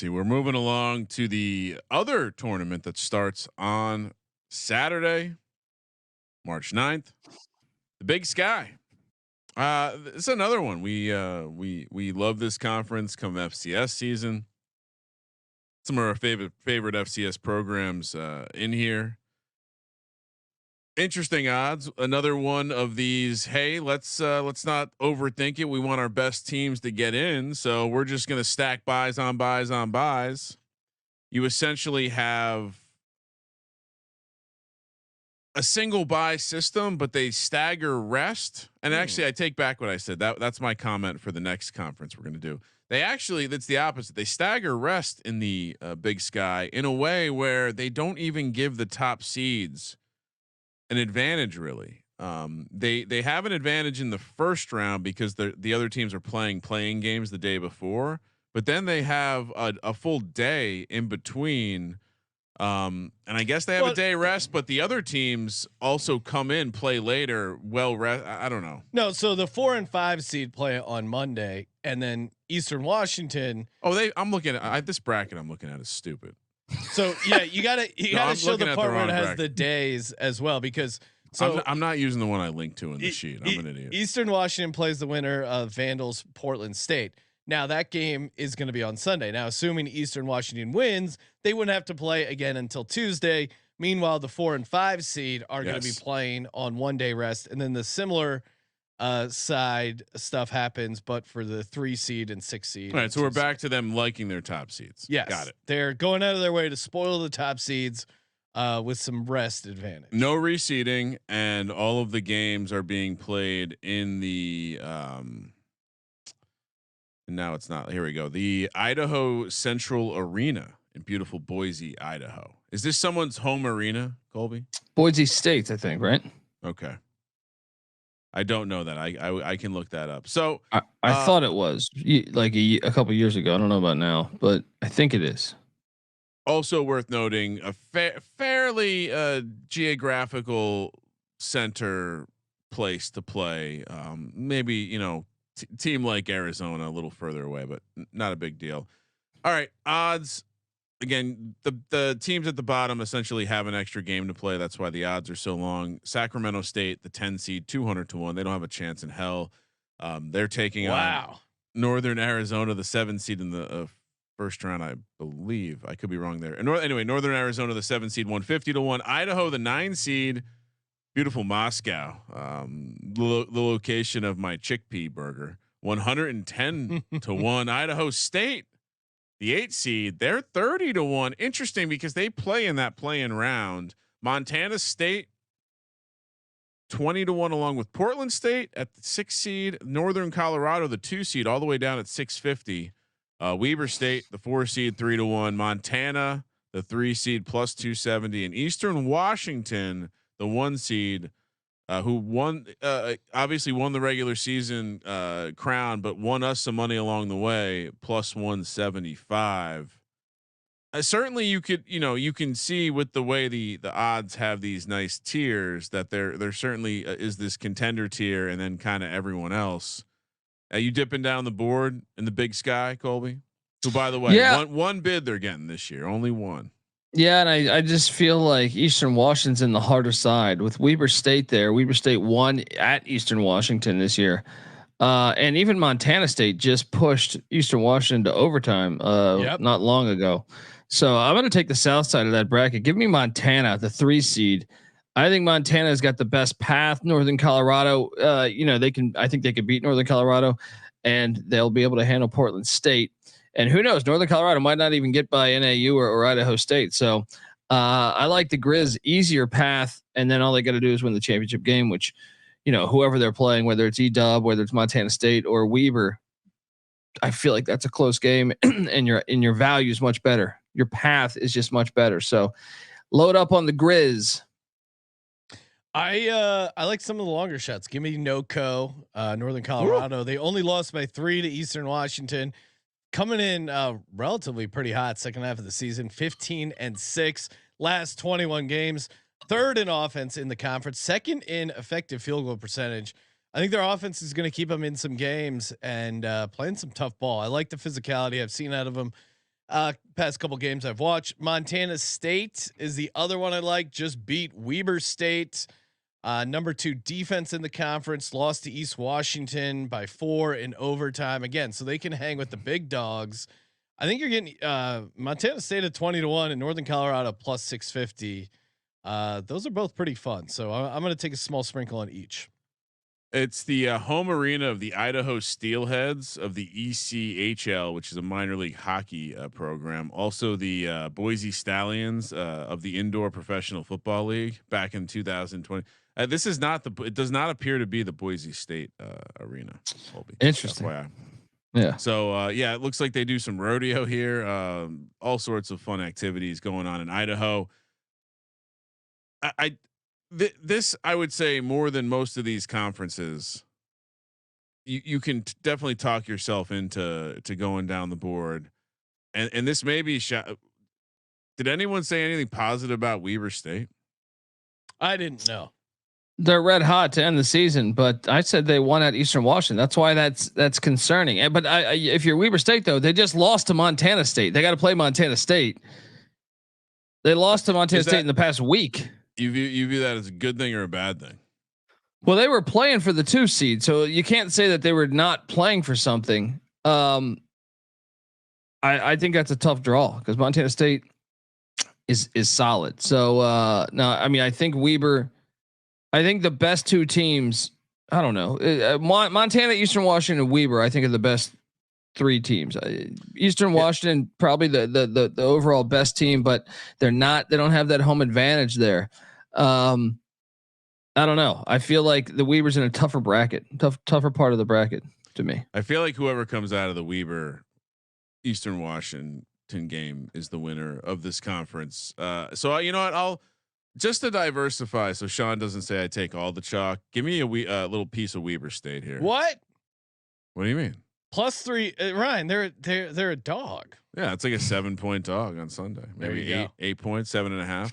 see. We're moving along to the other tournament that starts on Saturday, March 9th. The Big Sky. It's another one. We love this conference come FCS season. Some of our favorite FCS programs in here. Interesting odds. Another one of these. Hey, let's not overthink it. We want our best teams to get in, so we're just going to stack buys on buys on buys. You essentially have a single buy system, but they stagger rest. And actually, I take back what I said. That's my comment for the next conference we're going to do. That's the opposite. They stagger rest in the Big Sky in a way where they don't even give the top seeds an advantage. Really, they have an advantage in the first round because the other teams are playing games the day before, but then they have a full day in between. And I guess they have a day rest, but the other teams also come in, play later. I don't know. No, so the 4 and 5 seed play on Monday, and then Eastern Washington. I'm looking at this bracket. I'm looking at is stupid. So yeah, you gotta show the part where it has the days as well, because I'm not using the one I linked to in the sheet. I'm an idiot. Eastern Washington plays the winner of Vandals Portland State. Now that game is going to be on Sunday. Now, assuming Eastern Washington wins, they wouldn't have to play again until Tuesday. Meanwhile, the 4 and 5 seed are going to be playing on 1 day rest, and then the similar side stuff happens, but for the 3 seed and 6 seed. All right, so we're back to them liking their top seeds. Yes, got it. They're going out of their way to spoil the top seeds with some rest advantage. No reseeding, and all of the games are being played in the. Now it's not. Here we go. The Idaho Central Arena in beautiful Boise, Idaho. Is this someone's home arena, Colby? Boise State, I think, right? Okay. I don't know that. I can look that up. So I thought it was like a couple years ago. I don't know about now, but I think it is. Also worth noting, a fairly geographical center place to play. Maybe team like Arizona a little further away, but not a big deal. All right, odds. Again, the teams at the bottom essentially have an extra game to play. That's why the odds are so long. Sacramento State, the 10 seed, 200-1. They don't have a chance in hell. They're taking on Northern Arizona, the 7 seed in the first round, I believe. I could be wrong there. And anyway, Northern Arizona, the 7 seed, 150-1. Idaho, the 9 seed. Beautiful Moscow, the location of my chickpea burger, 110-1. Idaho State, the 8 seed, they're 30-1. Interesting because they play in that play-in round. Montana State, 20-1, along with Portland State at the 6 seed. Northern Colorado, the 2 seed, all the way down at 650. Weber State, the 4 seed, 3-1. Montana, the 3 seed, plus 270, and Eastern Washington, the 1 seed, who won, obviously won the regular season crown, but won us some money along the way, plus 175. Certainly, you can see with the way the odds have these nice tiers that there certainly is this contender tier, and then kind of everyone else. You dipping down the board in the Big Sky, Colby? Who, by the way, one bid they're getting this year, only one. Yeah, and I just feel like Eastern Washington's in the harder side with Weber State there. Weber State won at Eastern Washington this year. And even Montana State just pushed Eastern Washington to overtime not long ago. So I'm going to take the south side of that bracket. Give me Montana, the 3 seed. I think Montana's got the best path. Northern Colorado, I think they could beat Northern Colorado, and they'll be able to handle Portland State. And who knows, Northern Colorado might not even get by NAU or Idaho State. So I like the Grizz easier path. And then all they got to do is win the championship game, which, whoever they're playing, whether it's EW, whether it's Montana State or Weber, I feel like that's a close game and your value is much better. Your path is just much better. So load up on the Grizz. I like some of the longer shots. Give me NoCo, Northern Colorado. Ooh. They only lost by 3 to Eastern Washington. Coming in relatively pretty hot second half of the season, 15-6 last 21 games, 3rd in offense in the conference, 2nd in effective field goal percentage. I think their offense is going to keep them in some games and playing some tough ball. I like the physicality I've seen out of them. Past couple games I've watched. Montana State is the other one I like. Just beat Weber State. Number 2 defense in the conference, lost to East Washington by 4 in overtime again. So they can hang with the big dogs. I think you're getting Montana State at 20-1 and Northern Colorado plus 650. Those are both pretty fun. So I'm going to take a small sprinkle on each. It's the home arena of the Idaho Steelheads of the ECHL, which is a minor league hockey program. Also, the Boise Stallions of the Indoor Professional Football League back in 2020. This is not the. It does not appear to be the Boise State arena. Colby. Interesting. FYI. Yeah. So yeah, it looks like they do some rodeo here. All sorts of fun activities going on in Idaho. This I would say more than most of these conferences, you can definitely talk yourself into going down the board, and this may be Did anyone say anything positive about Weber State? I didn't know. They're red hot to end the season, but I said they won at Eastern Washington. That's why that's concerning. But if you're Weber State though, they just lost to Montana State. They got to play Montana State. They lost to Montana State in the past week. You view that as a good thing or a bad thing? Well, they were playing for the 2 seed, so you can't say that they were not playing for something. I think that's a tough draw because Montana State is solid. So no, I mean I think Weber. I think the best 2 teams. I don't know. Montana, Eastern Washington, and Weber. I think are the best 3 teams. Eastern Washington probably the overall best team, but they're not. They don't have that home advantage there. I don't know. I feel like the Weber's in a tougher bracket, tougher part of the bracket to me. I feel like whoever comes out of the Weber Eastern Washington game is the winner of this conference. So you know what? I'll just to diversify, so Sean doesn't say I take all the chalk. Give me a little piece of Weber State here. What? What do you mean? +3, Ryan. They're a dog. Yeah, it's like a 7-point dog on Sunday. Maybe 8 points, 7.5.